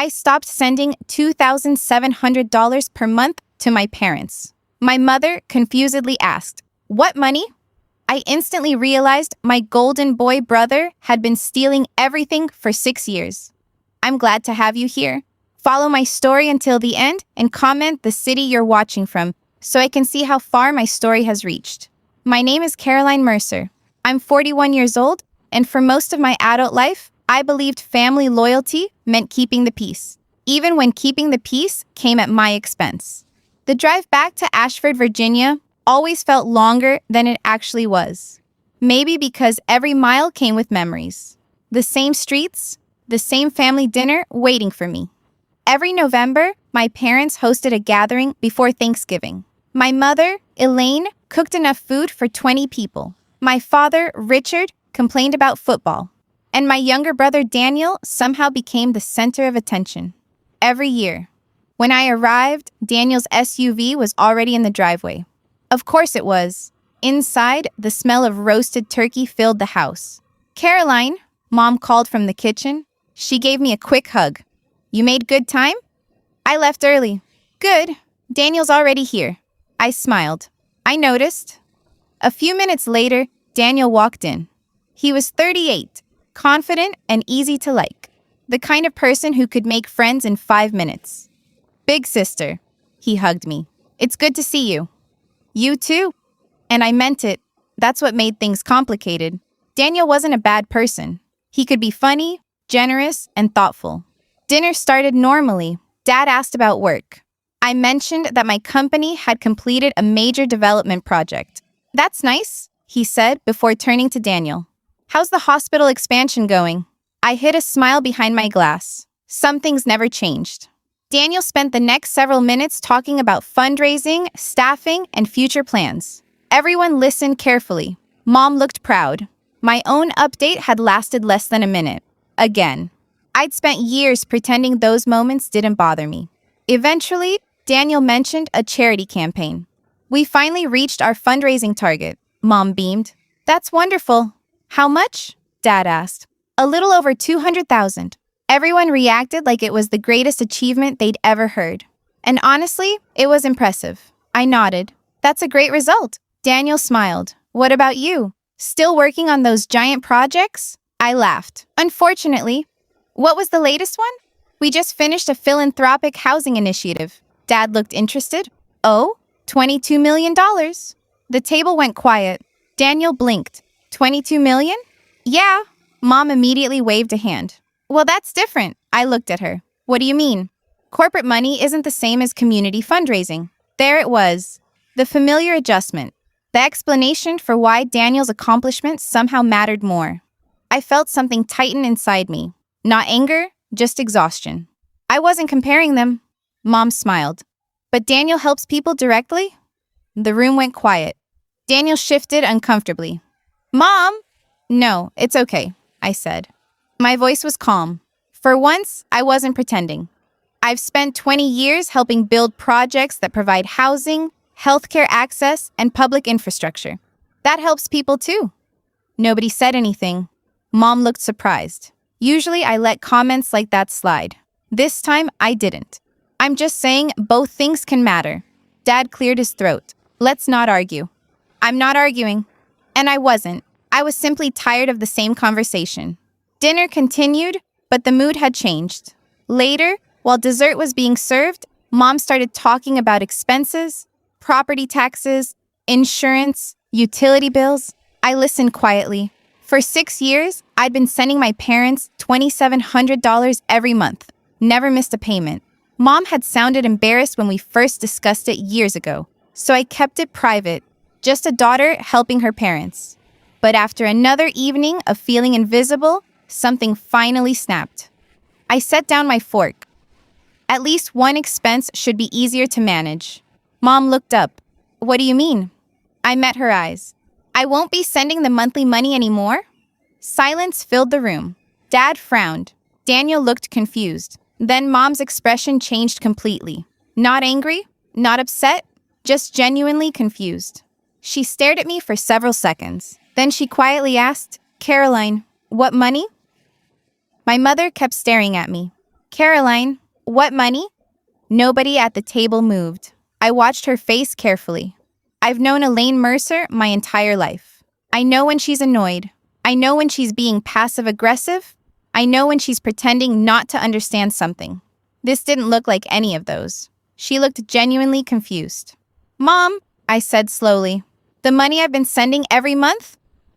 I stopped sending $2,700 per month to my parents. My mother confusedly asked, "What money?" I instantly realized my golden boy brother had been stealing everything for 6 years. I'm glad to have you here. Follow my story until the end and comment the city you're watching from so I can see how far my story has reached. My name is Caroline Mercer. I'm 41 years old, and for most of my adult life, I believed family loyalty meant keeping the peace, even when keeping the peace came at my expense. The drive back to Ashford, Virginia, always felt longer than it actually was. Maybe because every mile came with memories. The same streets, the same family dinner waiting for me. Every November, my parents hosted a gathering before Thanksgiving. My mother, Elaine, cooked enough food for 20 people. My father, Richard, complained about football. And my younger brother, Daniel, somehow became the center of attention. Every year. When I arrived, Daniel's SUV was already in the driveway. Of course it was. Inside, the smell of roasted turkey filled the house. "Caroline," Mom called from the kitchen. She gave me a quick hug. "You made good time?" "I left early." "Good. Daniel's already here." I smiled. "I noticed." A few minutes later, Daniel walked in. He was 38, confident and easy to like. The kind of person who could make friends in 5 minutes. "Big sister," he hugged me. "It's good to see you." "You too." And I meant it. That's what made things complicated. Daniel wasn't a bad person. He could be funny, generous, and thoughtful. Dinner started normally. Dad asked about work. I mentioned that my company had completed a major development project. "That's nice," he said before turning to Daniel. "How's the hospital expansion going?" I hid a smile behind my glass. Some things never changed. Daniel spent the next several minutes talking about fundraising, staffing, and future plans. Everyone listened carefully. Mom looked proud. My own update had lasted less than a minute. Again. I'd spent years pretending those moments didn't bother me. Eventually, Daniel mentioned a charity campaign. "We finally reached our fundraising target," Mom beamed. "That's wonderful." "How much?" Dad asked. "A little over 200,000. Everyone reacted like it was the greatest achievement they'd ever heard. And honestly, it was impressive. I nodded. "That's a great result." Daniel smiled. "What about you? Still working on those giant projects?" I laughed. "Unfortunately." "What was the latest one?" "We just finished a philanthropic housing initiative." Dad looked interested. "Oh, $22 million. The table went quiet. Daniel blinked. "22 million? "Yeah." Mom immediately waved a hand. "Well, that's different." I looked at her. "What do you mean?" "Corporate money isn't the same as community fundraising." There it was. The familiar adjustment. The explanation for why Daniel's accomplishments somehow mattered more. I felt something tighten inside me. Not anger, just exhaustion. I wasn't comparing them. Mom smiled. "But Daniel helps people directly?" The room went quiet. Daniel shifted uncomfortably. "Mom!" "No, it's okay," I said. My voice was calm. For once, I wasn't pretending. I've spent 20 years helping build projects that provide housing, healthcare access, and public infrastructure. That helps people too. Nobody said anything. Mom looked surprised. Usually I let comments like that slide. This time I didn't. "I'm just saying both things can matter." Dad cleared his throat. "Let's not argue." "I'm not arguing." And I wasn't. I was simply tired of the same conversation. Dinner continued, but the mood had changed. Later, while dessert was being served, Mom started talking about expenses, property taxes, insurance, utility bills. I listened quietly. For 6 years, I'd been sending my parents $2,700 every month. Never missed a payment. Mom had sounded embarrassed when we first discussed it years ago, so I kept it private, just a daughter helping her parents. But after another evening of feeling invisible, something finally snapped. I set down my fork. At least one expense should be easier to manage. Mom looked up. "What do you mean?" I met her eyes. "I won't be sending the monthly money anymore?" Silence filled the room. Dad frowned. Daniel looked confused. Then Mom's expression changed completely. Not angry, not upset, just genuinely confused. She stared at me for several seconds. Then she quietly asked, "Caroline, what money?" My mother kept staring at me. Caroline, what money? Nobody at the table moved. I watched her face carefully. I've known Elaine Mercer my entire life. I know when she's annoyed. I know when she's being passive-aggressive. I know when she's pretending not to understand something. This didn't look like any of those. She looked genuinely confused. Mom, I said slowly, the money I've been sending every month?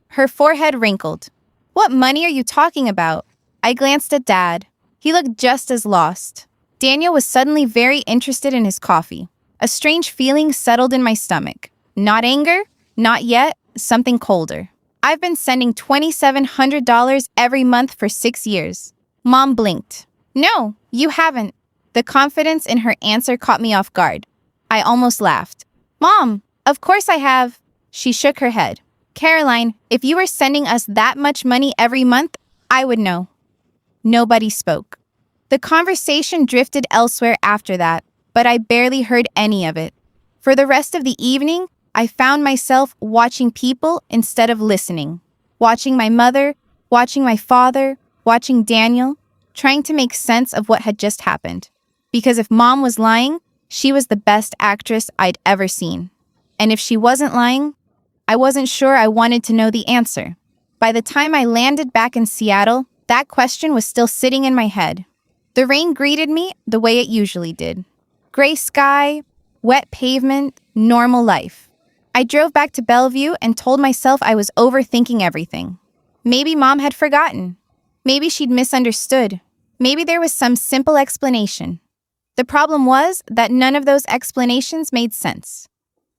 Her forehead wrinkled. What money are you talking about? I glanced at Dad. He looked just as lost. Daniel was suddenly very interested in his coffee. A strange feeling settled in my stomach. Not anger, not yet, something colder. I've been sending $2,700 every month for 6 years. Mom blinked. No, you haven't. The confidence in her answer caught me off guard. I almost laughed. Mom, of course I have. She shook her head. Caroline, if you were sending us that much money every month, I would know. Nobody spoke. The conversation drifted elsewhere after that, but I barely heard any of it. For the rest of the evening, I found myself watching people instead of listening. Watching my mother, watching my father, watching Daniel, trying to make sense of what had just happened. Because if Mom was lying, she was the best actress I'd ever seen. And if she wasn't lying, I wasn't sure I wanted to know the answer. By the time I landed back in Seattle, that question was still sitting in my head. The rain greeted me the way it usually did. Gray sky, wet pavement, normal life. I drove back to Bellevue and told myself I was overthinking everything. Maybe Mom had forgotten. Maybe she'd misunderstood. Maybe there was some simple explanation. The problem was that none of those explanations made sense.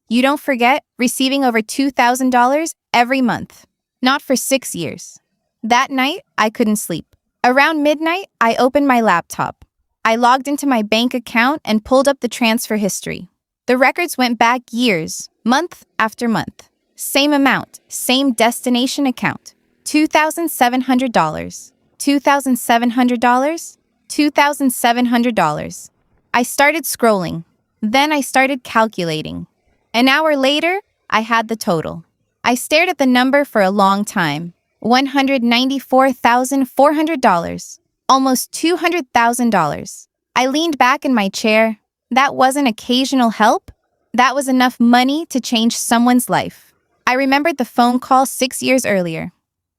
You don't forget receiving over $2,000 every month. Not for 6 years. That night, I couldn't sleep. Around midnight, I opened my laptop. I logged into my bank account and pulled up the transfer history. The records went back years, month after month. Same amount, same destination account. $2,700. $2,700. $2,700. I started scrolling. Then I started calculating. An hour later, I had the total. I stared at the number for a long time. $194,400. Almost $200,000. I leaned back in my chair. That wasn't occasional help. That was enough money to change someone's life. I remembered the phone call 6 years earlier.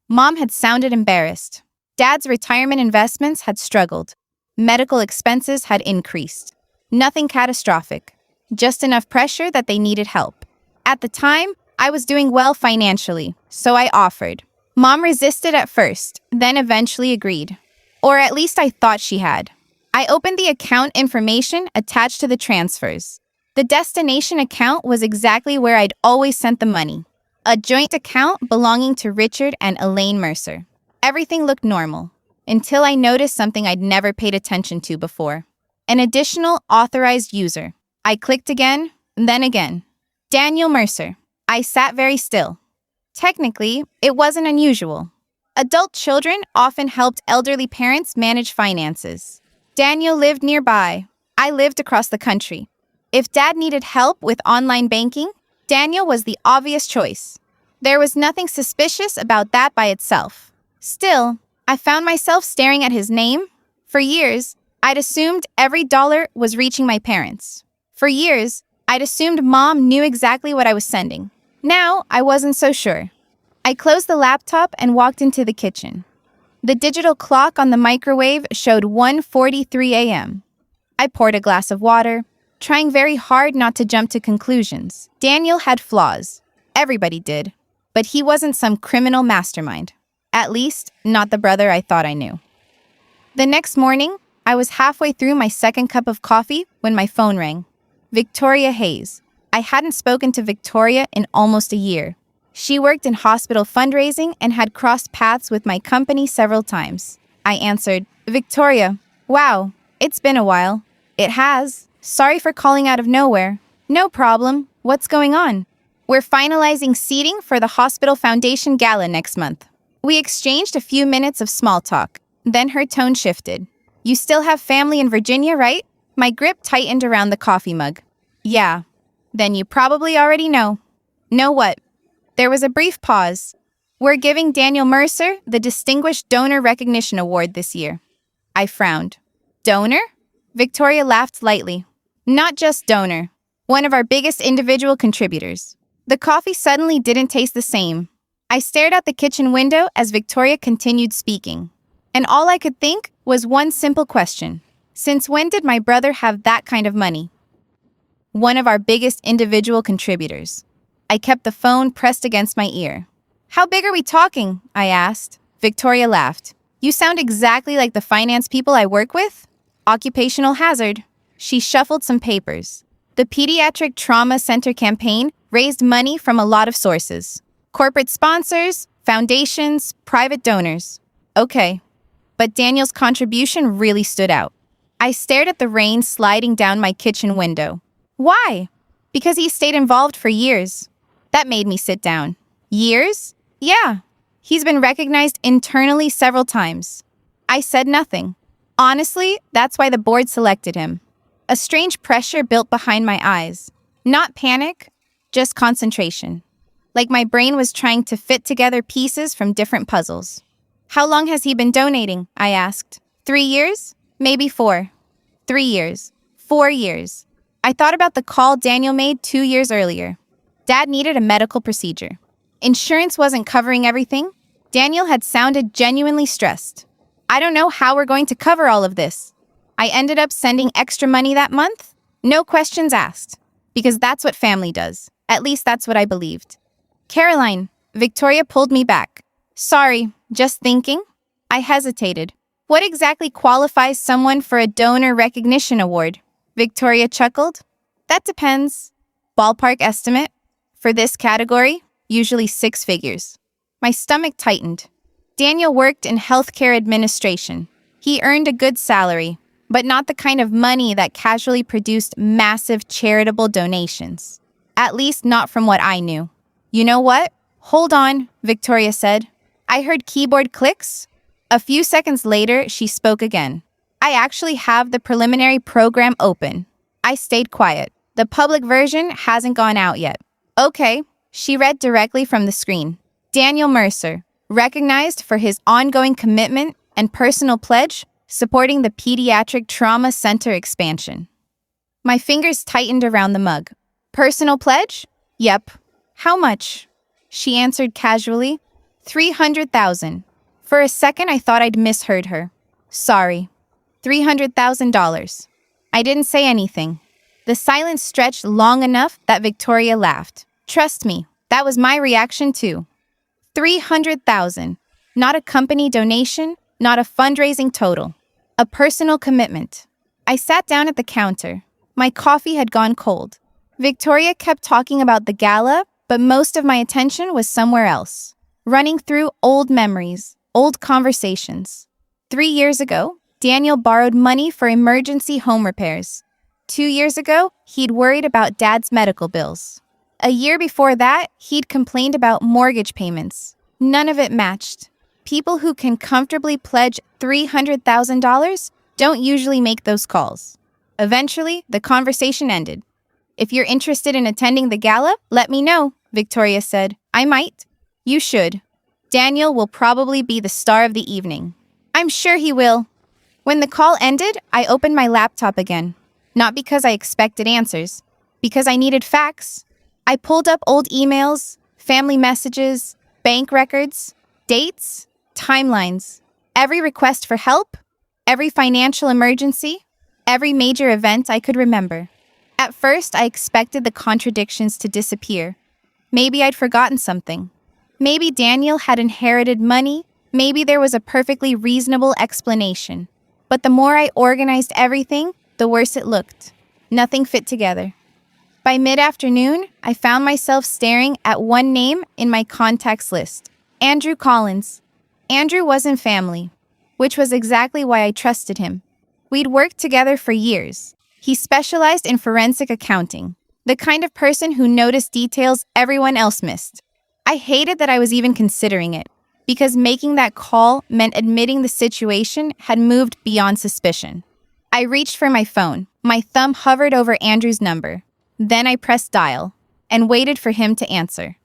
Mom had sounded embarrassed. Dad's retirement investments had struggled. Medical expenses had increased. Nothing catastrophic. Just enough pressure that they needed help. At the time, I was doing well financially, so I offered. Mom resisted at first, then eventually agreed. Or at least I thought she had. I opened the account information attached to the transfers. The destination account was exactly where I'd always sent the money. A joint account belonging to Richard and Elaine Mercer. Everything looked normal, until I noticed something I'd never paid attention to before. An additional authorized user. I clicked again, then again. Daniel Mercer. I sat very still. Technically, it wasn't unusual. Adult children often helped elderly parents manage finances. Daniel lived nearby. I lived across the country. If Dad needed help with online banking, Daniel was the obvious choice. There was nothing suspicious about that by itself. Still, I found myself staring at his name. For years, I'd assumed every dollar was reaching my parents. For years, I'd assumed Mom knew exactly what I was sending. Now, I wasn't so sure. I closed the laptop and walked into the kitchen. The digital clock on the microwave showed 1:43 a.m. I poured a glass of water, trying very hard not to jump to conclusions. Daniel had flaws. Everybody did. But he wasn't some criminal mastermind. At least, not the brother I thought I knew. The next morning, I was halfway through my second cup of coffee when my phone rang. Victoria Hayes. I hadn't spoken to Victoria in almost a year. She worked in hospital fundraising and had crossed paths with my company several times. I answered, Victoria, wow, it's been a while. It has. Sorry for calling out of nowhere. No problem. What's going on? We're finalizing seating for the Hospital Foundation Gala next month. We exchanged a few minutes of small talk. Then her tone shifted. You still have family in Virginia, right? My grip tightened around the coffee mug. Yeah. Then you probably already know. Know what? There was a brief pause. We're giving Daniel Mercer the Distinguished Donor Recognition Award this year. I frowned. Donor? Victoria laughed lightly. Not just donor. One of our biggest individual contributors. The coffee suddenly didn't taste the same. I stared out the kitchen window as Victoria continued speaking. And all I could think was one simple question. Since when did my brother have that kind of money? One of our biggest individual contributors. I kept the phone pressed against my ear. How big are we talking? I asked. Victoria laughed. You sound exactly like the finance people I work with. Occupational hazard. She shuffled some papers. The Pediatric Trauma Center campaign raised money from a lot of sources. Corporate sponsors, foundations, private donors. Okay. But Daniel's contribution really stood out. I stared at the rain sliding down my kitchen window. Why? Because he stayed involved for years. That made me sit down. Years? Yeah. He's been recognized internally several times. I said nothing. Honestly, that's why the board selected him. A strange pressure built behind my eyes. Not panic, just concentration. Like my brain was trying to fit together pieces from different puzzles. How long has he been donating? I asked. 3 years? Maybe 4. 3 years. 4 years. I thought about the call Daniel made 2 years earlier. Dad needed a medical procedure. Insurance wasn't covering everything. Daniel had sounded genuinely stressed. I don't know how we're going to cover all of this. I ended up sending extra money that month. No questions asked. Because that's what family does. At least that's what I believed. Caroline, Victoria pulled me back. Sorry, just thinking? I hesitated. What exactly qualifies someone for a donor recognition award? Victoria chuckled. That depends. Ballpark estimate. For this category, usually 6 figures. My stomach tightened. Daniel worked in healthcare administration. He earned a good salary, but not the kind of money that casually produced massive charitable donations. At least not from what I knew. You know what? Hold on, Victoria said. I heard keyboard clicks. A few seconds later, she spoke again. I actually have the preliminary program open. I stayed quiet. The public version hasn't gone out yet. Okay, she read directly from the screen. Daniel Mercer, recognized for his ongoing commitment and personal pledge supporting the Pediatric Trauma Center expansion. My fingers tightened around the mug. Personal pledge? Yep. How much? She answered casually. $300,000. For a second, I thought I'd misheard her. Sorry. $300,000. I didn't say anything. The silence stretched long enough that Victoria laughed. Trust me, that was my reaction too. $300,000. Not a company donation, not a fundraising total. A personal commitment. I sat down at the counter. My coffee had gone cold. Victoria kept talking about the gala, but most of my attention was somewhere else. Running through old memories, old conversations. 3 years ago, Daniel borrowed money for emergency home repairs. 2 years ago, he'd worried about Dad's medical bills. A year before that, he'd complained about mortgage payments. None of it matched. People who can comfortably pledge $300,000 don't usually make those calls. Eventually, the conversation ended. If you're interested in attending the gala, let me know, Victoria said. I might. You should. Daniel will probably be the star of the evening. I'm sure he will. When the call ended, I opened my laptop again. Not because I expected answers, because I needed facts. I pulled up old emails, family messages, bank records, dates, timelines, every request for help, every financial emergency, every major event I could remember. At first, I expected the contradictions to disappear. Maybe I'd forgotten something. Maybe Daniel had inherited money. Maybe there was a perfectly reasonable explanation. But the more I organized everything, the worse it looked. Nothing fit together. By mid-afternoon, I found myself staring at one name in my contacts list. Andrew Collins. Andrew wasn't family, which was exactly why I trusted him. We'd worked together for years. He specialized in forensic accounting, the kind of person who noticed details everyone else missed. I hated that I was even considering it, because making that call meant admitting the situation had moved beyond suspicion. I reached for my phone. My thumb hovered over Andrew's number. Then I pressed dial and waited for him to answer.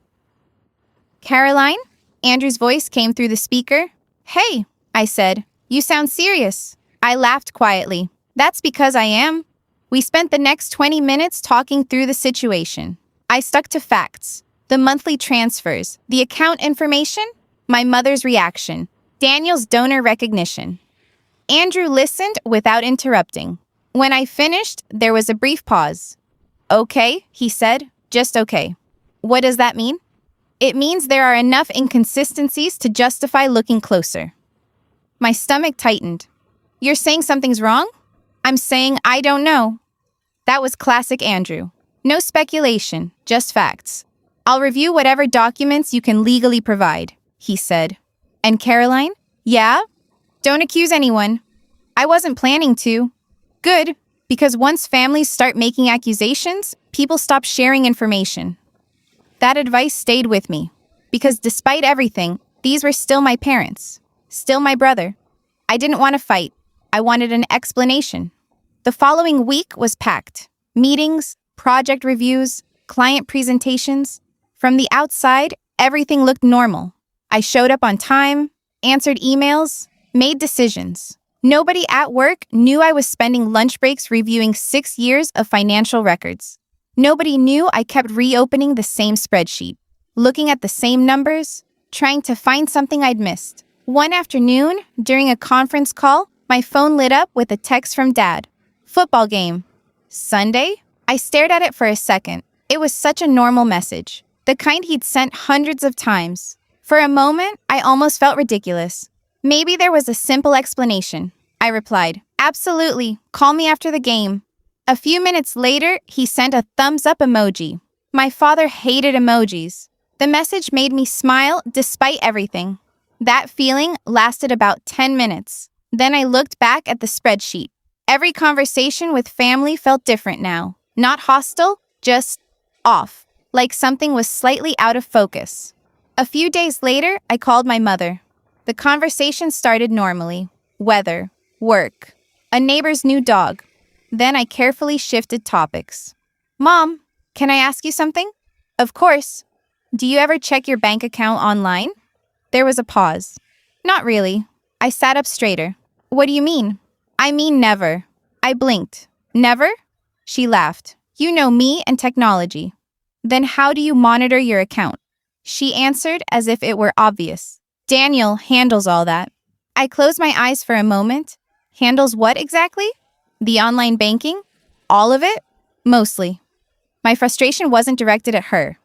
Caroline? Andrew's voice came through the speaker. Hey, I said. You sound serious. I laughed quietly. That's because I am. We spent the next 20 minutes talking through the situation. I stuck to facts. The monthly transfers, the account information, my mother's reaction, Daniel's donor recognition. Andrew listened without interrupting. When I finished, there was a brief pause. Okay, he said, just okay. What does that mean? It means there are enough inconsistencies to justify looking closer. My stomach tightened. You're saying something's wrong? I'm saying I don't know. That was classic Andrew. No speculation, just facts. I'll review whatever documents you can legally provide, he said. And Caroline? Yeah? Don't accuse anyone. I wasn't planning to. Good, because once families start making accusations, people stop sharing information. That advice stayed with me, because despite everything, these were still my parents, still my brother. I didn't want to fight. I wanted an explanation. The following week was packed. Meetings, project reviews, client presentations. From the outside, everything looked normal. I showed up on time, answered emails, made decisions. Nobody at work knew I was spending lunch breaks reviewing 6 years of financial records. Nobody knew I kept reopening the same spreadsheet, looking at the same numbers, trying to find something I'd missed. One afternoon, during a conference call, my phone lit up with a text from Dad. Football game. Sunday? I stared at it for a second. It was such a normal message, the kind he'd sent hundreds of times. For a moment, I almost felt ridiculous. Maybe there was a simple explanation. I replied, absolutely, call me after the game. A few minutes later, he sent a thumbs-up emoji. My father hated emojis. The message made me smile despite everything. That feeling lasted about 10 minutes. Then I looked back at the spreadsheet. Every conversation with family felt different now. Not hostile, just off, like something was slightly out of focus. A few days later, I called my mother. The conversation started normally. Weather, work, a neighbor's new dog. Then I carefully shifted topics. Mom, can I ask you something? Of course. Do you ever check your bank account online? There was a pause. Not really. I sat up straighter. What do you mean? I mean never. I blinked. Never? She laughed. You know me and technology. Then how do you monitor your account? She answered as if it were obvious. Daniel handles all that. I closed my eyes for a moment. Handles what exactly? The online banking? All of it? Mostly. My frustration wasn't directed at her.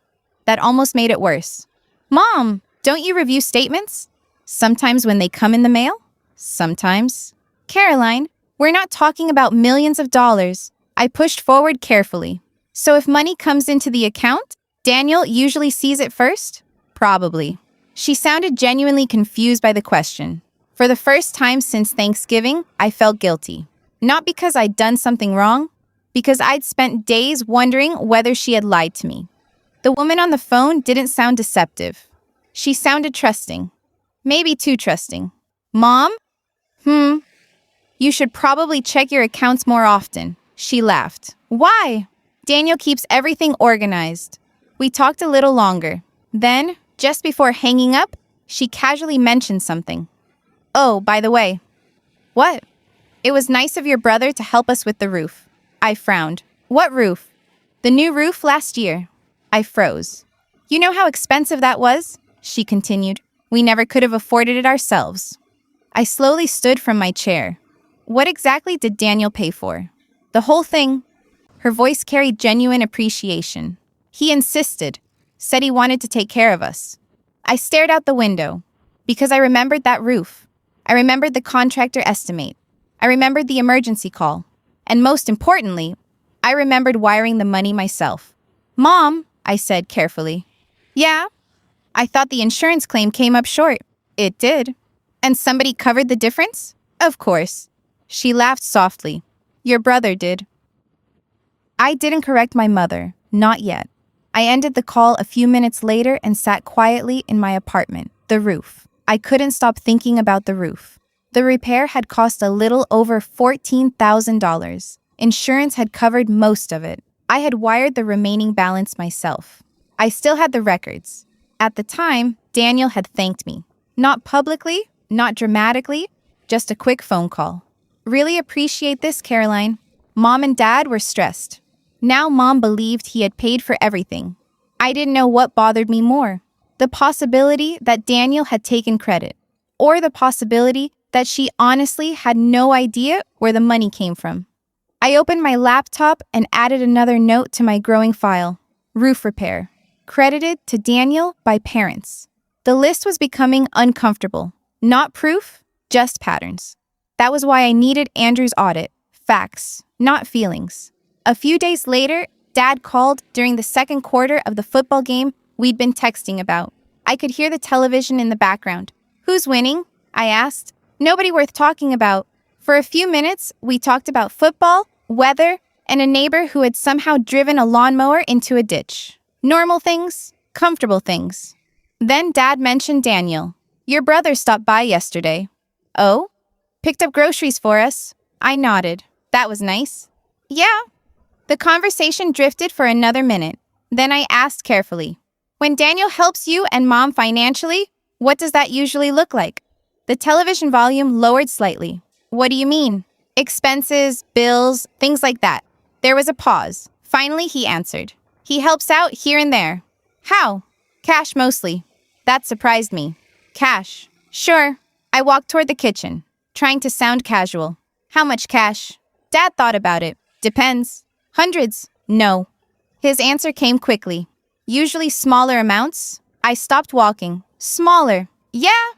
That almost made it worse. Mom, don't you review statements? Sometimes when they come in the mail? Sometimes. Caroline, we're not talking about millions of dollars. I pushed forward carefully. So if money comes into the account, Daniel usually sees it first? Probably. She sounded genuinely confused by the question. For the first time since Thanksgiving, I felt guilty. Not because I'd done something wrong, because I'd spent days wondering whether she had lied to me. The woman on the phone didn't sound deceptive. She sounded trusting. Maybe too trusting. Mom? You should probably check your accounts more often. She laughed. Why? Daniel keeps everything organized. We talked a little longer. Then, just before hanging up, she casually mentioned something. Oh, by the way. What? It was nice of your brother to help us with the roof. I frowned. What roof? The new roof last year. I froze. You know how expensive that was? She continued. We never could have afforded it ourselves. I slowly stood from my chair. What exactly did Daniel pay for? The whole thing. Her voice carried genuine appreciation. He insisted, said he wanted to take care of us. I stared out the window, because I remembered that roof. I remembered the contractor estimate. I remembered the emergency call. And most importantly, I remembered wiring the money myself. Mom, I said carefully. Yeah? I thought the insurance claim came up short. It did. And somebody covered the difference? Of course. She laughed softly. Your brother did. I didn't correct my mother, not yet. I ended the call a few minutes later and sat quietly in my apartment, the roof. I couldn't stop thinking about the roof. The repair had cost a little over $14,000. Insurance had covered most of it. I had wired the remaining balance myself. I still had the records. At the time, Daniel had thanked me. Not publicly, not dramatically, just a quick phone call. Really appreciate this, Caroline. Mom and Dad were stressed. Now Mom believed he had paid for everything. I didn't know what bothered me more. The possibility that Daniel had taken credit, or the possibility that she honestly had no idea where the money came from. I opened my laptop and added another note to my growing file. Roof repair. Credited to Daniel by parents. The list was becoming uncomfortable. Not proof, just patterns. That was why I needed Andrew's audit. Facts, not feelings. A few days later, Dad called during the second quarter of the football game we'd been texting about. I could hear the television in the background. Who's winning? I asked. Nobody worth talking about. For a few minutes, we talked about football, weather, and a neighbor who had somehow driven a lawnmower into a ditch. Normal things, comfortable things. Then Dad mentioned Daniel. Your brother stopped by yesterday. Oh? Picked up groceries for us. I nodded. That was nice. Yeah. The conversation drifted for another minute. Then I asked carefully, when Daniel helps you and Mom financially, what does that usually look like? The television volume lowered slightly. What do you mean? Expenses, bills, things like that. There was a pause. Finally, he answered. He helps out here and there. How? Cash mostly. That surprised me. Cash. Sure. I walked toward the kitchen, trying to sound casual. How much cash? Dad thought about it. Depends. Hundreds. No. His answer came quickly. Usually smaller amounts. I stopped walking. Smaller. Yeah.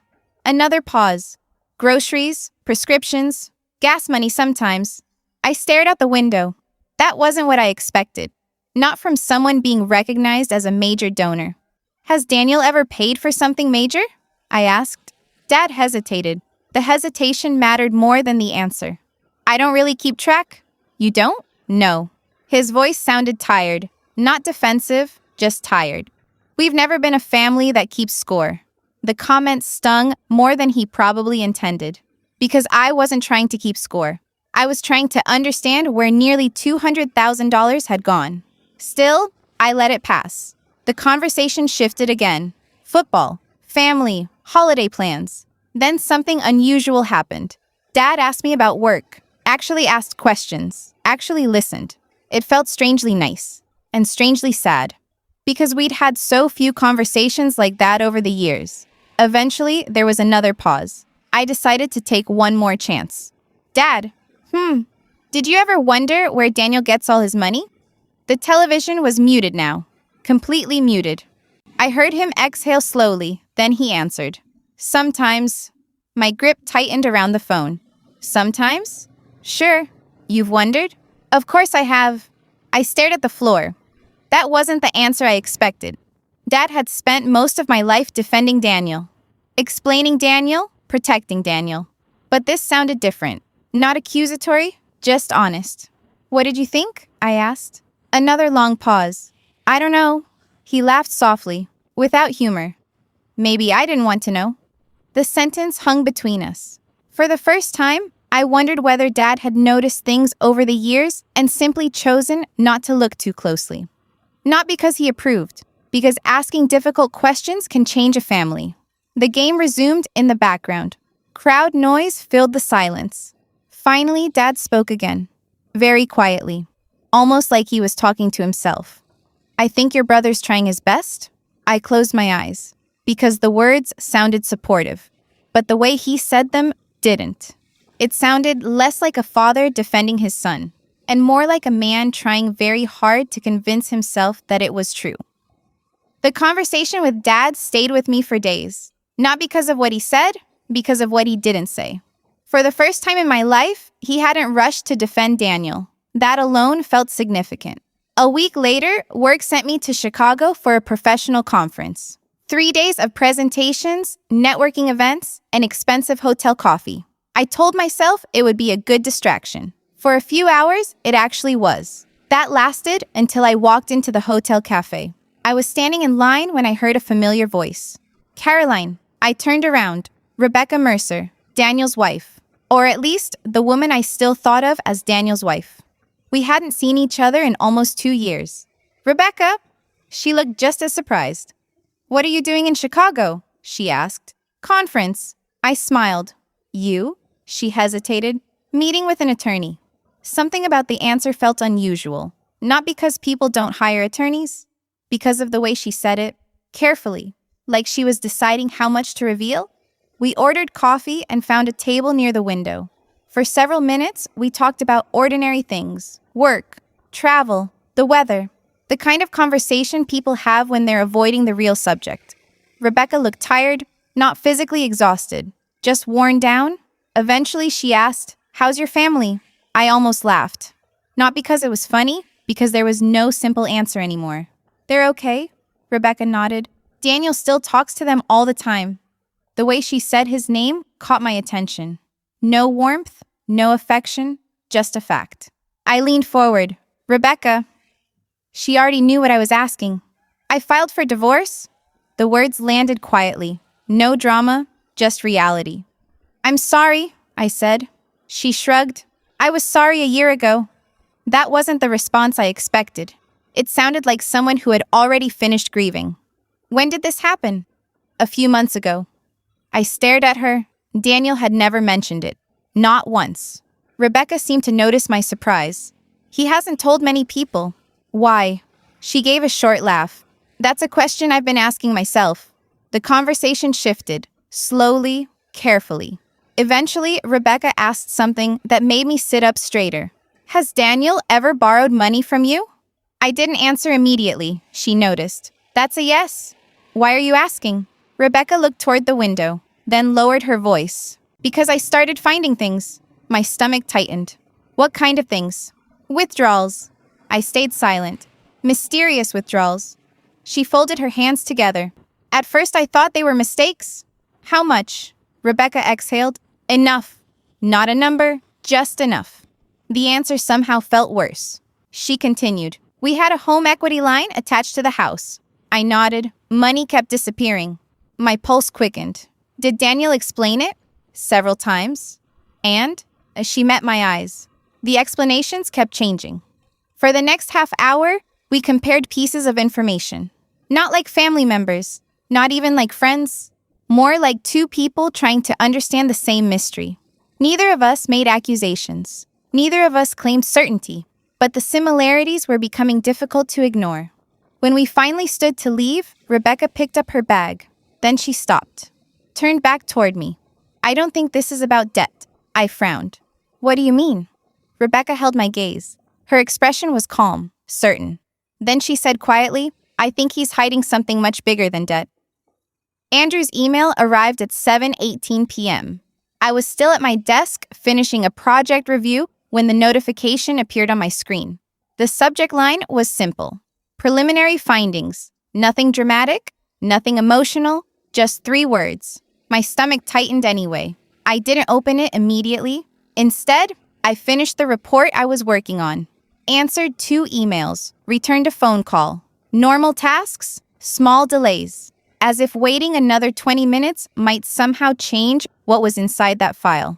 Another pause. Groceries, prescriptions, gas money sometimes. I stared out the window. That wasn't what I expected. Not from someone being recognized as a major donor. Has Daniel ever paid for something major? I asked. Dad hesitated. The hesitation mattered more than the answer. I don't really keep track. You don't? No. His voice sounded tired. Not defensive, just tired. We've never been a family that keeps score. The comment stung more than he probably intended. Because I wasn't trying to keep score. I was trying to understand where nearly $200,000 had gone. Still, I let it pass. The conversation shifted again. Football, family, holiday plans. Then something unusual happened. Dad asked me about work. Actually asked questions. Actually listened. It felt strangely nice. And strangely sad. Because we'd had so few conversations like that over the years. Eventually, there was another pause. I decided to take one more chance. Dad, did you ever wonder where Daniel gets all his money? The television was muted now. Completely muted. I heard him exhale slowly, then he answered. Sometimes. My grip tightened around the phone. Sometimes? Sure. You've wondered? Of course I have. I stared at the floor. That wasn't the answer I expected. Dad had spent most of my life defending Daniel. Explaining Daniel, protecting Daniel. But this sounded different. Not accusatory, just honest. What did you think? I asked. Another long pause. I don't know. He laughed softly, without humor. Maybe I didn't want to know. The sentence hung between us. For the first time, I wondered whether Dad had noticed things over the years and simply chosen not to look too closely. Not because he approved, because asking difficult questions can change a family. The game resumed in the background. Crowd noise filled the silence. Finally, Dad spoke again, very quietly, almost like he was talking to himself. I think your brother's trying his best? I closed my eyes, because the words sounded supportive, but the way he said them didn't. It sounded less like a father defending his son, and more like a man trying very hard to convince himself that it was true. The conversation with Dad stayed with me for days, not because of what he said, because of what he didn't say. For the first time in my life, he hadn't rushed to defend Daniel. That alone felt significant. A week later, work sent me to Chicago for a professional conference. 3 days of presentations, networking events, and expensive hotel coffee. I told myself it would be a good distraction. For a few hours, it actually was. That lasted until I walked into the hotel cafe. I was standing in line when I heard a familiar voice. Caroline. I turned around. Rebecca Mercer, Daniel's wife. Or at least, the woman I still thought of as Daniel's wife. We hadn't seen each other in almost 2 years. Rebecca? She looked just as surprised. What are you doing in Chicago? She asked. Conference. I smiled. You? She hesitated. Meeting with an attorney. Something about the answer felt unusual. Not because people don't hire attorneys, because of the way she said it, carefully, like she was deciding how much to reveal. We ordered coffee and found a table near the window. For several minutes, we talked about ordinary things, work, travel, the weather, the kind of conversation people have when they're avoiding the real subject. Rebecca looked tired, not physically exhausted, just worn down. Eventually, she asked, "How's your family?" I almost laughed. Not because it was funny, because there was no simple answer anymore. "They're okay," Rebecca nodded. "Daniel still talks to them all the time." The way she said his name caught my attention. No warmth, no affection, just a fact. I leaned forward. "Rebecca." She already knew what I was asking. "I filed for divorce?" The words landed quietly. No drama, just reality. "I'm sorry," I said. She shrugged. "I was sorry a year ago." That wasn't the response I expected. It sounded like someone who had already finished grieving. "When did this happen?" "A few months ago." I stared at her. Daniel had never mentioned it. Not once. Rebecca seemed to notice my surprise. "He hasn't told many people." "Why?" She gave a short laugh. "That's a question I've been asking myself." The conversation shifted, slowly, carefully. Eventually, Rebecca asked something that made me sit up straighter. "Has Daniel ever borrowed money from you?" I didn't answer immediately, she noticed. "That's a yes." "Why are you asking?" Rebecca looked toward the window, then lowered her voice. "Because I started finding things." My stomach tightened. "What kind of things?" "Withdrawals." I stayed silent. "Mysterious withdrawals." She folded her hands together. "At first I thought they were mistakes." "How much?" Rebecca exhaled. "Enough." Not a number, just enough. The answer somehow felt worse. She continued. "We had a home equity line attached to the house." I nodded. Money kept disappearing. My pulse quickened. "Did Daniel explain it?" "Several times." "And?" As she met my eyes. The explanations kept changing. For the next half hour, we compared pieces of information. Not like family members, not even like friends. More like two people trying to understand the same mystery. Neither of us made accusations. Neither of us claimed certainty. But the similarities were becoming difficult to ignore. When we finally stood to leave, Rebecca picked up her bag. Then she stopped. Turned back toward me. "I don't think this is about debt." I frowned. "What do you mean?" Rebecca held my gaze. Her expression was calm, certain. Then she said quietly, "I think he's hiding something much bigger than debt." Andrew's email arrived at 7:18 p.m. I was still at my desk finishing a project review when the notification appeared on my screen. The subject line was simple. Preliminary findings. Nothing dramatic, nothing emotional, just 3 words. My stomach tightened anyway. I didn't open it immediately. Instead, I finished the report I was working on. Answered 2 emails. Returned a phone call. Normal tasks, small delays. As if waiting another 20 minutes might somehow change what was inside that file.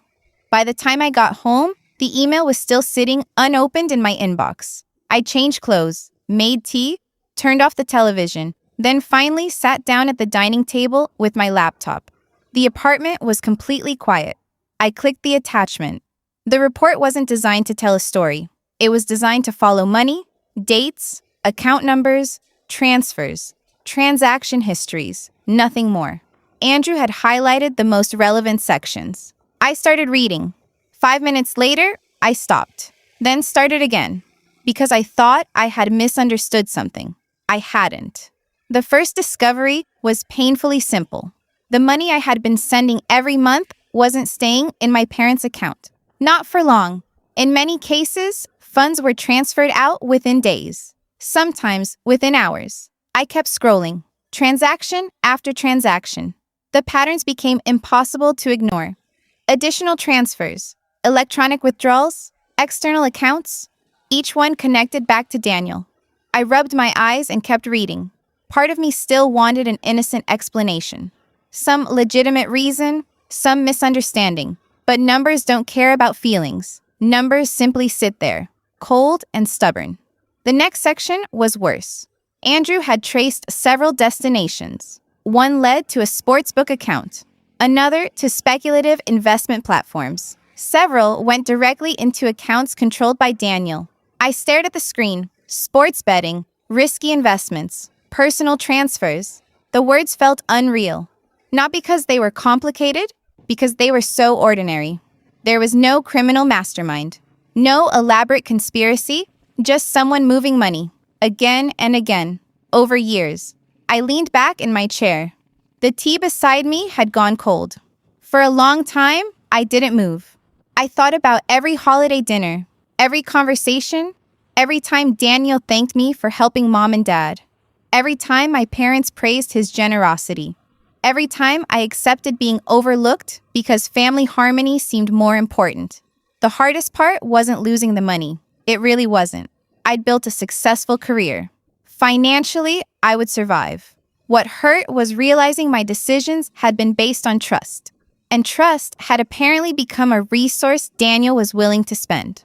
By the time I got home, the email was still sitting unopened in my inbox. I changed clothes, made tea, turned off the television, then finally sat down at the dining table with my laptop. The apartment was completely quiet. I clicked the attachment. The report wasn't designed to tell a story. It was designed to follow money, dates, account numbers, transfers, transaction histories, nothing more. Andrew had highlighted the most relevant sections. I started reading. 5 minutes later, I stopped, then started again, because I thought I had misunderstood something. I hadn't. The first discovery was painfully simple. The money I had been sending every month wasn't staying in my parents' account. Not for long. In many cases, funds were transferred out within days, sometimes within hours. I kept scrolling, transaction after transaction. The patterns became impossible to ignore. Additional transfers, electronic withdrawals, external accounts, each one connected back to Daniel. I rubbed my eyes and kept reading. Part of me still wanted an innocent explanation. Some legitimate reason, some misunderstanding. But numbers don't care about feelings. Numbers simply sit there, cold and stubborn. The next section was worse. Andrew had traced several destinations. One led to a sportsbook account, another to speculative investment platforms, Several went directly into accounts controlled by Daniel. I stared at the screen. Sports betting, risky investments, personal transfers. The words felt unreal. Not because they were complicated, because they were so ordinary. There was no criminal mastermind, no elaborate conspiracy, just someone moving money, again and again, over years. I leaned back in my chair. The tea beside me had gone cold. For a long time, I didn't move. I thought about every holiday dinner, every conversation, every time Daniel thanked me for helping mom and dad, every time my parents praised his generosity, every time I accepted being overlooked because family harmony seemed more important. The hardest part wasn't losing the money. It really wasn't. I'd built a successful career. Financially, I would survive. What hurt was realizing my decisions had been based on trust. And trust had apparently become a resource Daniel was willing to spend.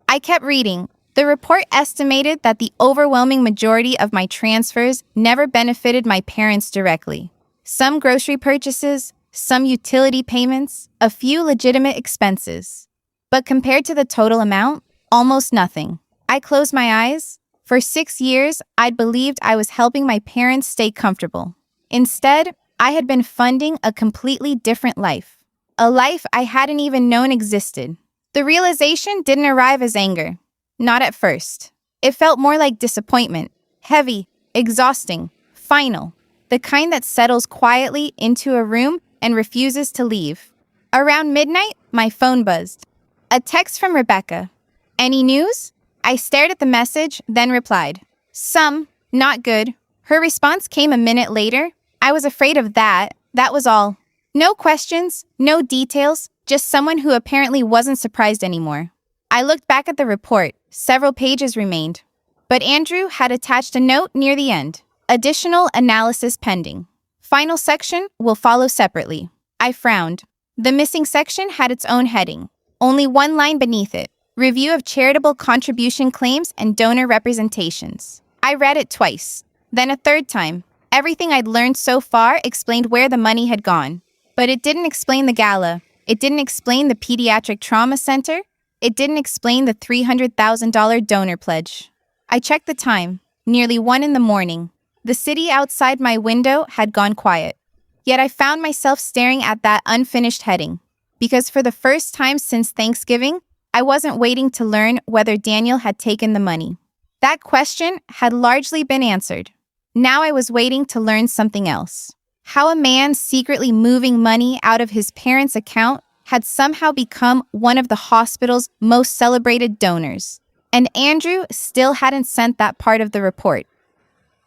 I kept reading. The report estimated that the overwhelming majority of my transfers never benefited my parents directly. Some grocery purchases, some utility payments, a few legitimate expenses. But compared to the total amount, almost nothing. I closed my eyes. For 6 years, I'd believed I was helping my parents stay comfortable. Instead, I had been funding a completely different life. A life I hadn't even known existed. The realization didn't arrive as anger. Not at first. It felt more like disappointment. Heavy, exhausting, final. The kind that settles quietly into a room and refuses to leave. Around midnight, my phone buzzed. A text from Rebecca. Any news? I stared at the message, then replied. Some, not good. Her response came a minute later. I was afraid of that. That was all. No questions, no details, just someone who apparently wasn't surprised anymore. I looked back at the report. Several pages remained. But Andrew had attached a note near the end. Additional analysis pending. Final section will follow separately. I frowned. The missing section had its own heading. Only one line beneath it. Review of charitable contribution claims and donor representations. I read it twice. Then a third time. Everything I'd learned so far explained where the money had gone. But it didn't explain the gala. It didn't explain the pediatric trauma center. It didn't explain the $300,000 donor pledge. I checked the time. Nearly 1 a.m. The city outside my window had gone quiet. Yet I found myself staring at that unfinished heading. Because for the first time since Thanksgiving, I wasn't waiting to learn whether Daniel had taken the money. That question had largely been answered. Now I was waiting to learn something else. How a man secretly moving money out of his parents' account had somehow become one of the hospital's most celebrated donors. And Andrew still hadn't sent that part of the report.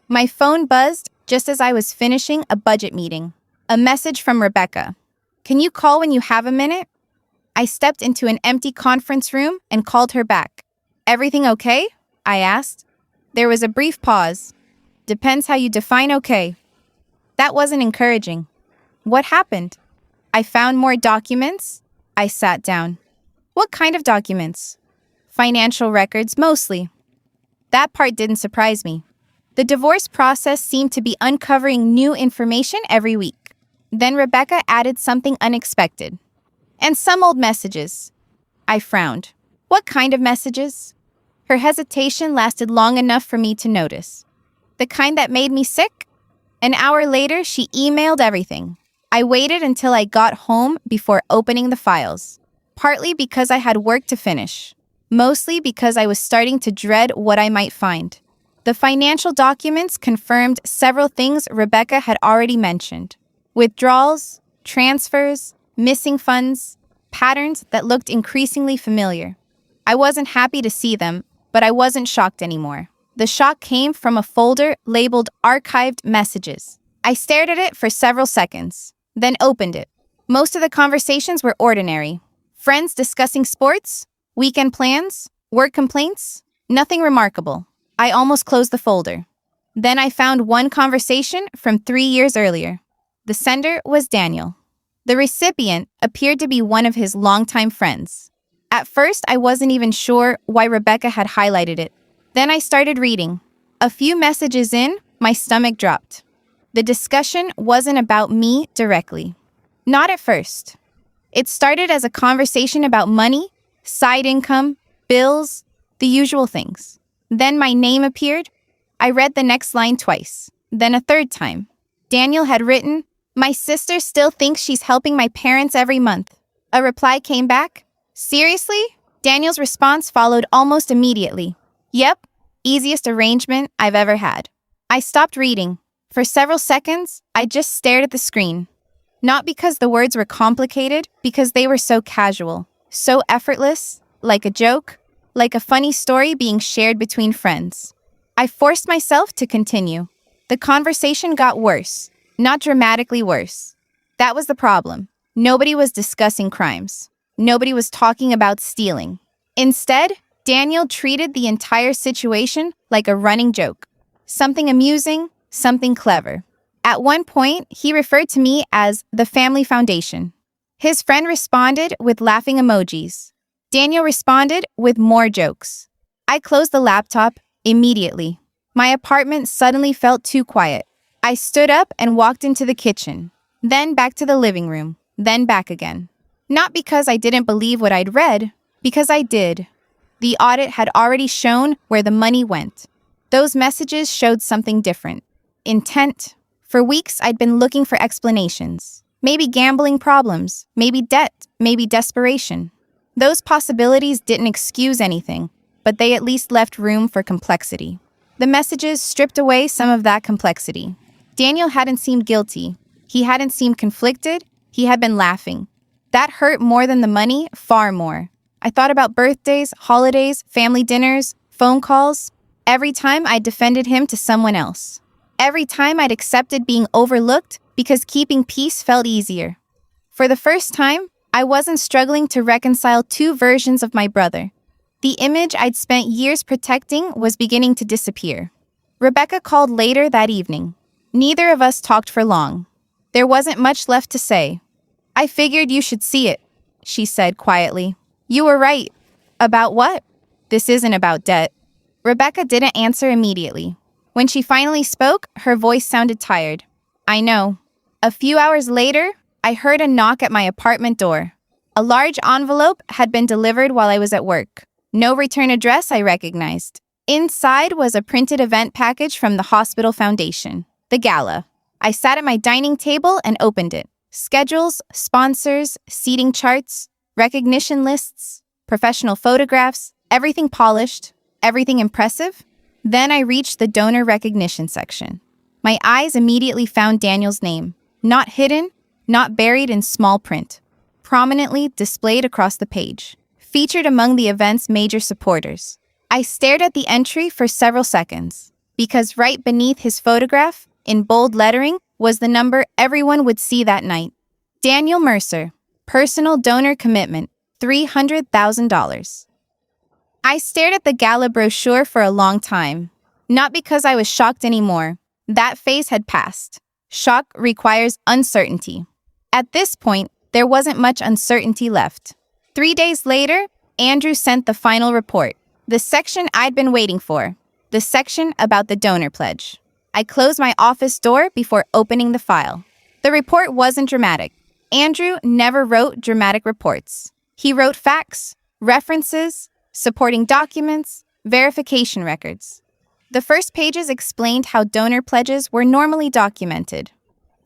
My phone buzzed just as I was finishing a budget meeting. A message from Rebecca. Can you call when you have a minute? I stepped into an empty conference room and called her back. Everything okay? I asked. There was a brief pause. Depends how you define okay. That wasn't encouraging. What happened? I found more documents. I sat down. What kind of documents? Financial records, mostly. That part didn't surprise me. The divorce process seemed to be uncovering new information every week. Then Rebecca added something unexpected. And some old messages. I frowned. What kind of messages? Her hesitation lasted long enough for me to notice. The kind that made me sick? An hour later, she emailed everything. I waited until I got home before opening the files. Partly because I had work to finish. Mostly because I was starting to dread what I might find. The financial documents confirmed several things Rebecca had already mentioned. Withdrawals, transfers, missing funds, patterns that looked increasingly familiar. I wasn't happy to see them, but I wasn't shocked anymore. The shock came from a folder labeled Archived Messages. I stared at it for several seconds, then opened it. Most of the conversations were ordinary. Friends discussing sports, weekend plans, work complaints, nothing remarkable. I almost closed the folder. Then I found one conversation from 3 years earlier. The sender was Daniel. The recipient appeared to be one of his longtime friends. At first, I wasn't even sure why Rebecca had highlighted it. Then I started reading. A few messages in, my stomach dropped. The discussion wasn't about me directly. Not at first. It started as a conversation about money, side income, bills, the usual things. Then my name appeared. I read the next line twice, then a third time. Daniel had written, "My sister still thinks she's helping my parents every month." A reply came back. "Seriously?" Daniel's response followed almost immediately. "Yep, easiest arrangement I've ever had." I stopped reading. For several seconds, I just stared at the screen. Not because the words were complicated, because they were so casual, so effortless, like a joke, like a funny story being shared between friends. I forced myself to continue. The conversation got worse, not dramatically worse. That was the problem. Nobody was discussing crimes. Nobody was talking about stealing. Instead, Daniel treated the entire situation like a running joke. Something amusing, something clever. At one point, he referred to me as the family foundation. His friend responded with laughing emojis. Daniel responded with more jokes. I closed the laptop immediately. My apartment suddenly felt too quiet. I stood up and walked into the kitchen, then back to the living room, then back again. Not because I didn't believe what I'd read, because I did. The audit had already shown where the money went. Those messages showed something different. Intent. For weeks, I'd been looking for explanations. Maybe gambling problems, maybe debt, maybe desperation. Those possibilities didn't excuse anything, but they at least left room for complexity. The messages stripped away some of that complexity. Daniel hadn't seemed guilty. He hadn't seemed conflicted. He had been laughing. That hurt more than the money, far more. I thought about birthdays, holidays, family dinners, phone calls. Every time I defended him to someone else. Every time I'd accepted being overlooked because keeping peace felt easier. For the first time, I wasn't struggling to reconcile two versions of my brother. The image I'd spent years protecting was beginning to disappear. Rebecca called later that evening. Neither of us talked for long. There wasn't much left to say. "I figured you should see it," she said quietly. "You were right." "About what?" "This isn't about debt." Rebecca didn't answer immediately. When she finally spoke, her voice sounded tired. "I know." A few hours later, I heard a knock at my apartment door. A large envelope had been delivered while I was at work. No return address I recognized. Inside was a printed event package from the hospital foundation, the gala. I sat at my dining table and opened it. Schedules, sponsors, seating charts, recognition lists, professional photographs, everything polished, everything impressive. Then I reached the donor recognition section. My eyes immediately found Daniel's name, not hidden, not buried in small print, prominently displayed across the page, featured among the event's major supporters. I stared at the entry for several seconds, because right beneath his photograph, in bold lettering, was the number everyone would see that night. Daniel Mercer, personal donor commitment, $300,000. I stared at the gala brochure for a long time, not because I was shocked anymore. That phase had passed. Shock requires uncertainty. At this point, there wasn't much uncertainty left. 3 days later, Andrew sent the final report, the section I'd been waiting for, the section about the donor pledge. I closed my office door before opening the file. The report wasn't dramatic. Andrew never wrote dramatic reports. He wrote facts, references, supporting documents, verification records. The first pages explained how donor pledges were normally documented.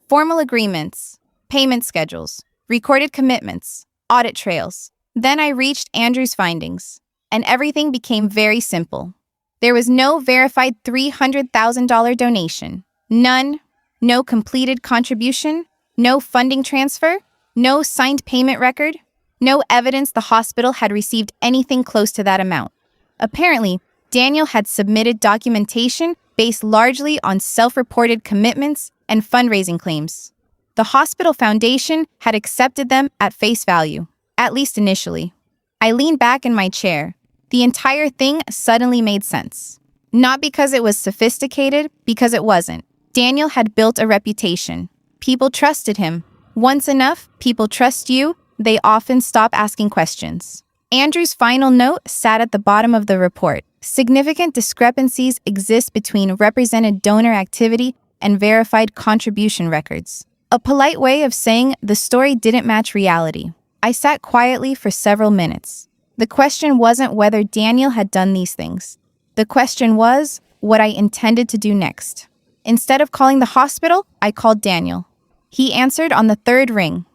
Formal agreements, payment schedules, recorded commitments, audit trails. Then I reached Andrew's findings, and everything became very simple. There was no verified $300,000 donation. None. No completed contribution. No funding transfer. No signed payment record. No evidence the hospital had received anything close to that amount. Apparently, Daniel had submitted documentation based largely on self-reported commitments and fundraising claims. The hospital foundation had accepted them at face value, at least initially. I leaned back in my chair. The entire thing suddenly made sense. Not because it was sophisticated, because it wasn't. Daniel had built a reputation. People trusted him. Once enough, people trust you, they often stop asking questions. Andrew's final note sat at the bottom of the report. Significant discrepancies exist between represented donor activity and verified contribution records. A polite way of saying the story didn't match reality. I sat quietly for several minutes. The question wasn't whether Daniel had done these things. The question was what I intended to do next. Instead of calling the hospital, I called Daniel. He answered on the third ring.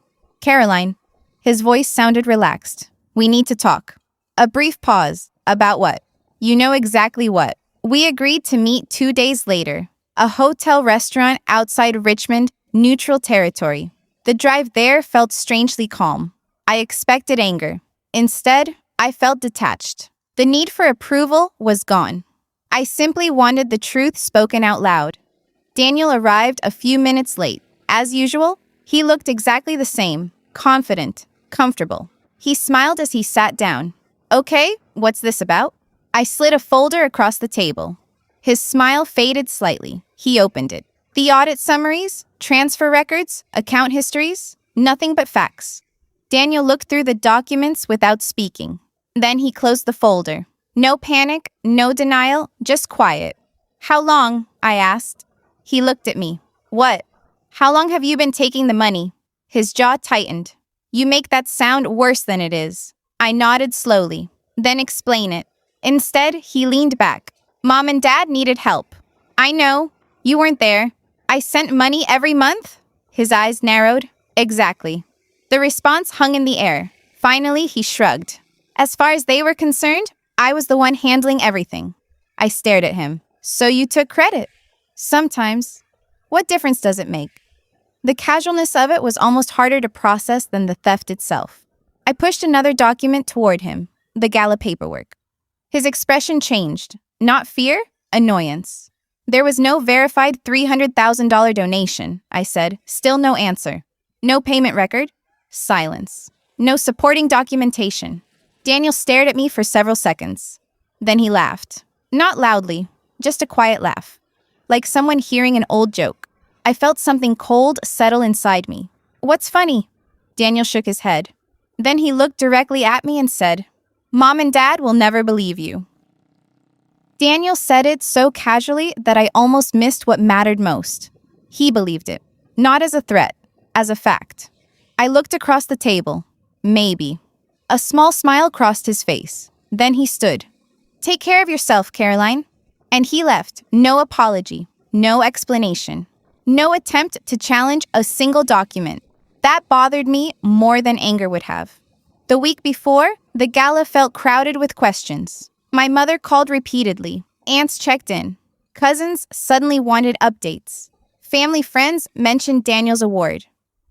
Caroline. His voice sounded relaxed. We need to talk. A brief pause. About what? You know exactly what. We agreed to meet 2 days later. A hotel restaurant outside Richmond, neutral territory. The drive there felt strangely calm. I expected anger. Instead, I felt detached. The need for approval was gone. I simply wanted the truth spoken out loud. Daniel arrived a few minutes late. As usual, he looked exactly the same, confident, comfortable. He smiled as he sat down. Okay, what's this about? I slid a folder across the table. His smile faded slightly. He opened it. The audit summaries, transfer records, account histories, nothing but facts. Daniel looked through the documents without speaking. Then he closed the folder. No panic, no denial, just quiet. How long? I asked. He looked at me. What? How long have you been taking the money? His jaw tightened. You make that sound worse than it is. I nodded slowly. Then explain it. Instead, he leaned back. Mom and Dad needed help. I know. You weren't there. I sent money every month? His eyes narrowed. Exactly. The response hung in the air. Finally, he shrugged. As far as they were concerned, I was the one handling everything. I stared at him. So you took credit? Sometimes. What difference does it make? The casualness of it was almost harder to process than the theft itself. I pushed another document toward him, the gala paperwork. His expression changed. Not fear, annoyance. There was no verified $300,000 donation, I said. Still no answer. No payment record. Silence. No supporting documentation. Daniel stared at me for several seconds. Then he laughed. Not loudly, just a quiet laugh. Like someone hearing an old joke. I felt something cold settle inside me. What's funny? Daniel shook his head. Then he looked directly at me and said, Mom and Dad will never believe you. Daniel said it so casually that I almost missed what mattered most. He believed it. Not as a threat, as a fact. I looked across the table. Maybe. A small smile crossed his face. Then he stood. Take care of yourself, Caroline. And he left. No apology. No explanation. No attempt to challenge a single document. That bothered me more than anger would have. The week before, the gala felt crowded with questions. My mother called repeatedly. Aunts checked in. Cousins suddenly wanted updates. Family friends mentioned Daniel's award.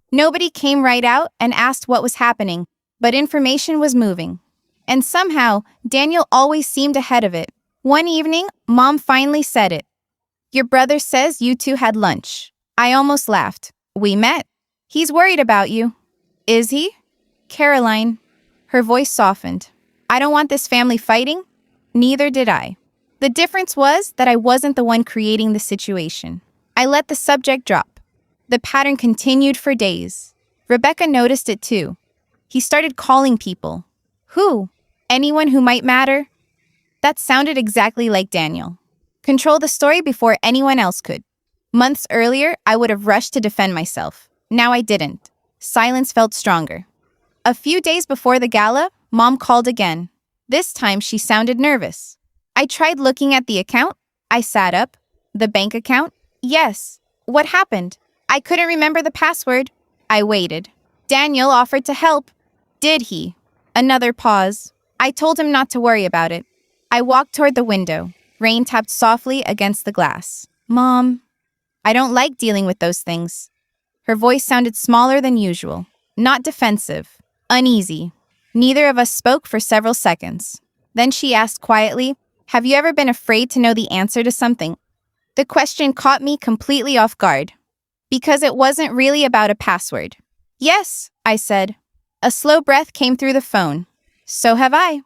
Nobody came right out and asked what was happening, but information was moving. And somehow, Daniel always seemed ahead of it. One evening, Mom finally said it. Your brother says you two had lunch. I almost laughed. We met. He's worried about you. Is he? Caroline. Her voice softened. I don't want this family fighting. Neither did I. The difference was that I wasn't the one creating the situation. I let the subject drop. The pattern continued for days. Rebecca noticed it too. He started calling people. Who? Anyone who might matter? That sounded exactly like Daniel. Control the story before anyone else could. Months earlier, I would have rushed to defend myself. Now I didn't. Silence felt stronger. A few days before the gala, Mom called again. This time she sounded nervous. I tried looking at the account. I sat up. The bank account? Yes. What happened? I couldn't remember the password. I waited. Daniel offered to help. Did he? Another pause. I told him not to worry about it. I walked toward the window. Rain tapped softly against the glass. Mom, I don't like dealing with those things. Her voice sounded smaller than usual. Not defensive. Uneasy. Neither of us spoke for several seconds. Then she asked quietly, have you ever been afraid to know the answer to something? The question caught me completely off guard. Because it wasn't really about a password. Yes, I said. A slow breath came through the phone. So have I.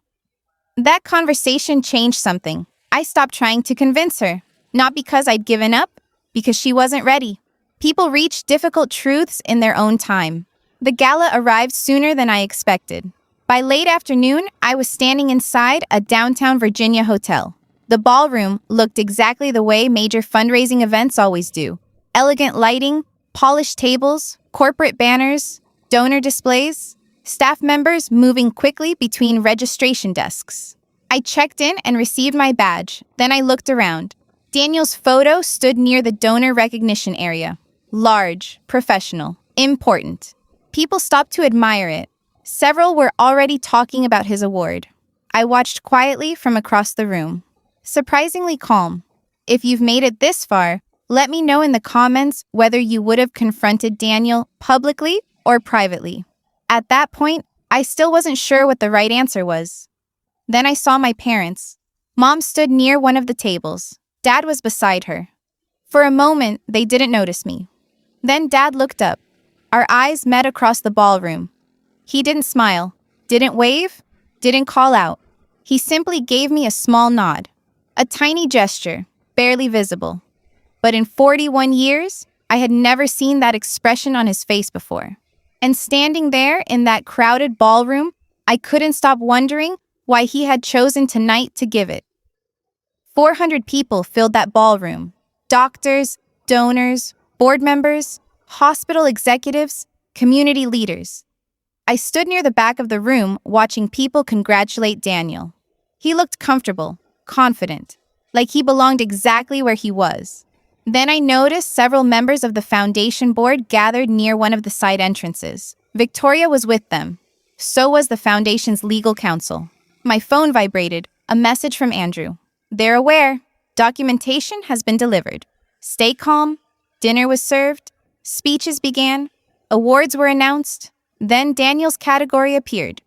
That conversation changed something. I stopped trying to convince her. Not because I'd given up, because she wasn't ready. People reach difficult truths in their own time. The gala arrived sooner than I expected. By late afternoon, I was standing inside a downtown Virginia hotel. The ballroom looked exactly the way major fundraising events always do. Elegant lighting, polished tables, corporate banners, donor displays. staff members moving quickly between registration desks. I checked in and received my badge. Then I looked around. Daniel's photo stood near the donor recognition area. Large, professional, important. People stopped to admire it. Several were already talking about his award. I watched quietly from across the room. Surprisingly calm. If you've made it this far, let me know in the comments whether you would have confronted Daniel publicly or privately. At that point, I still wasn't sure what the right answer was. Then I saw my parents. Mom stood near one of the tables. Dad was beside her. For a moment, they didn't notice me. Then Dad looked up. Our eyes met across the ballroom. He didn't smile, didn't wave, didn't call out. He simply gave me a small nod. A tiny gesture, barely visible. But in 41 years, I had never seen that expression on his face before. And standing there in that crowded ballroom, I couldn't stop wondering why he had chosen tonight to give it. 400 people filled that ballroom. Doctors, donors, board members, hospital executives, community leaders. I stood near the back of the room watching people congratulate Daniel. He looked comfortable, confident, like he belonged exactly where he was. Then I noticed several members of the foundation board gathered near one of the side entrances. Victoria was with them. So was the foundation's legal counsel. My phone vibrated, a message from Andrew. They're aware. Documentation has been delivered. Stay calm. Dinner was served. Speeches began. Awards were announced. Then Daniel's category appeared.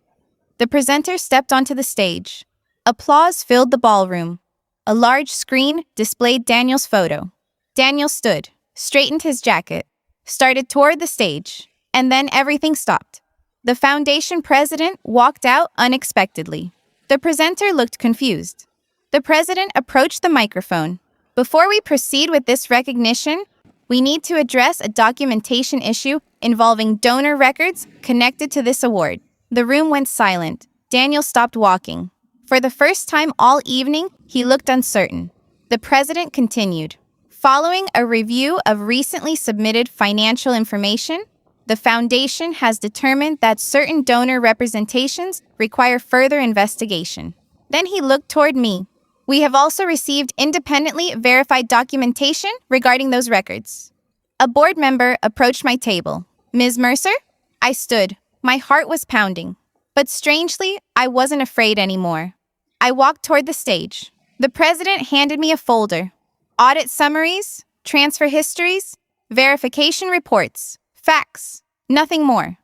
The presenter stepped onto the stage. Applause filled the ballroom. A large screen displayed Daniel's photo. Daniel stood, straightened his jacket, started toward the stage, and then everything stopped. The foundation president walked out unexpectedly. The presenter looked confused. The president approached the microphone. Before we proceed with this recognition, we need to address a documentation issue involving donor records connected to this award. The room went silent. Daniel stopped walking. For the first time all evening, he looked uncertain. The president continued. Following a review of recently submitted financial information, the foundation has determined that certain donor representations require further investigation. Then he looked toward me. We have also received independently verified documentation regarding those records. A board member approached my table. Ms. Mercer? I stood. My heart was pounding. But strangely, I wasn't afraid anymore. I walked toward the stage. The president handed me a folder. Audit summaries, transfer histories, verification reports, facts, nothing more.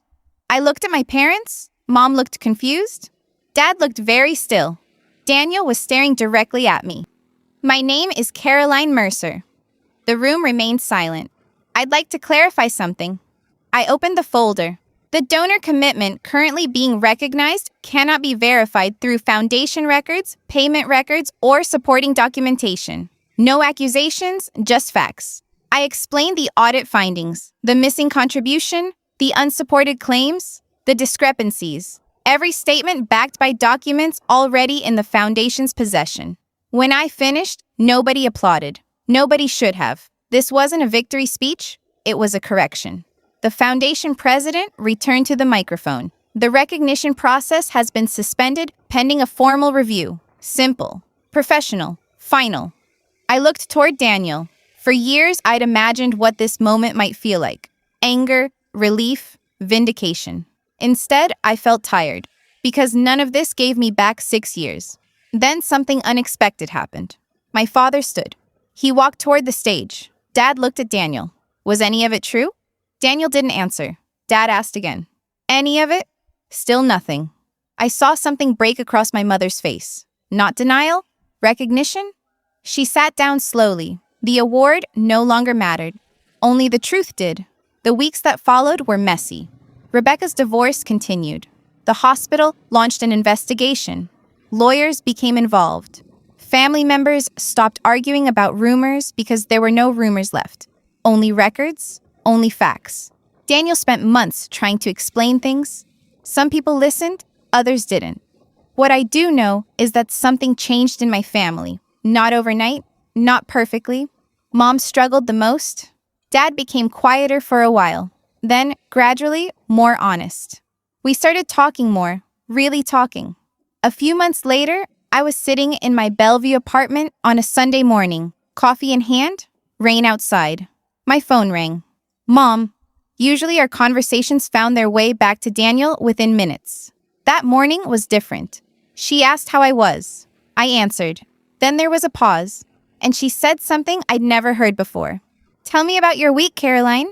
I looked at my parents. Mom looked confused. Dad looked very still. Daniel was staring directly at me. My name is Caroline Mercer. The room remained silent. I'd like to clarify something. I opened the folder. The donor commitment currently being recognized cannot be verified through foundation records, payment records, or supporting documentation. No accusations, just facts. I explained the audit findings, the missing contribution, the unsupported claims, the discrepancies. Every statement backed by documents already in the foundation's possession. When I finished, nobody applauded. Nobody should have. This wasn't a victory speech, it was a correction. The foundation president returned to the microphone. The recognition process has been suspended pending a formal review. Simple, professional, final. I looked toward Daniel. For years, I'd imagined what this moment might feel like. Anger, relief, vindication. Instead, I felt tired, because none of this gave me back 6 years. Then something unexpected happened. My father stood. He walked toward the stage. Dad looked at Daniel. Was any of it true? Daniel didn't answer. Dad asked again. Any of it? Still nothing. I saw something break across my mother's face. Not denial? Recognition? She sat down slowly. The award no longer mattered. Only the truth did. The weeks that followed were messy. Rebecca's divorce continued. The hospital launched an investigation. Lawyers became involved. Family members stopped arguing about rumors because there were no rumors left. Only records, only facts. Daniel spent months trying to explain things. Some people listened, others didn't. What I do know is that something changed in my family. Not overnight, not perfectly. Mom struggled the most. Dad became quieter for a while. Then, gradually, more honest. We started talking more, really talking. A few months later, I was sitting in my Bellevue apartment on a Sunday morning, coffee in hand, rain outside. My phone rang. Mom. Usually our conversations found their way back to Daniel within minutes. That morning was different. She asked how I was. I answered. Then there was a pause, and she said something I'd never heard before. Tell me about your week, Caroline.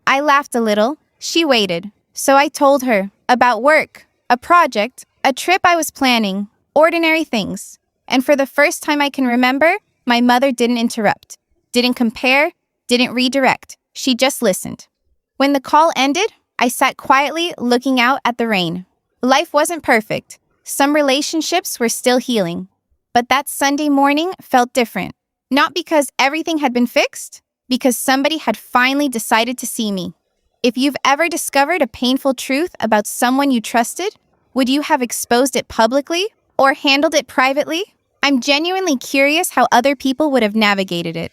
I laughed a little. She waited. So I told her about work, a project, a trip I was planning, ordinary things. And for the first time I can remember, my mother didn't interrupt, didn't compare, didn't redirect. She just listened. When the call ended, I sat quietly looking out at the rain. Life wasn't perfect. Some relationships were still healing. But that Sunday morning felt different. Not because everything had been fixed, because somebody had finally decided to see me. If you've ever discovered a painful truth about someone you trusted, would you have exposed it publicly or handled it privately? I'm genuinely curious how other people would have navigated it.